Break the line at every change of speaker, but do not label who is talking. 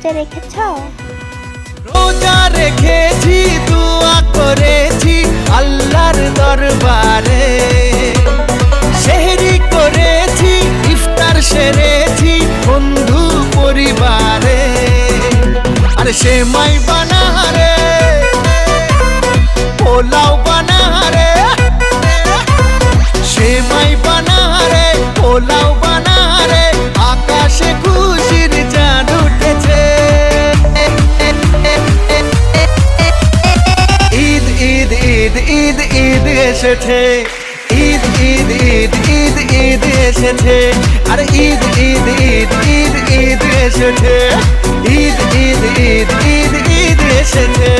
রোজা রেখেছো?
রোজা রেখেছি, দোয়া করেছি আল্লাহর দরবারে, সেহরি করেছি, ইফতার সেরেছি বন্ধু পরিবারে। আরে সেমাই বানারে, পোলাও বানারে, সেমাই বানারে, পোলাও বানারে, আকাশে খুশির চাঁদ উঠেছে। ঈদ ঈদ ঈদ ঈদ ঈদ এসেছে, ঈদ ঈদ ঈদ ঈদ ঈদ এসেছে, আরে ঈদ ঈদ ঈদ ঈদ ঈদ এসেছে, ঈদ ঈদ ঈদ ঈদ ঈদ এসেছে।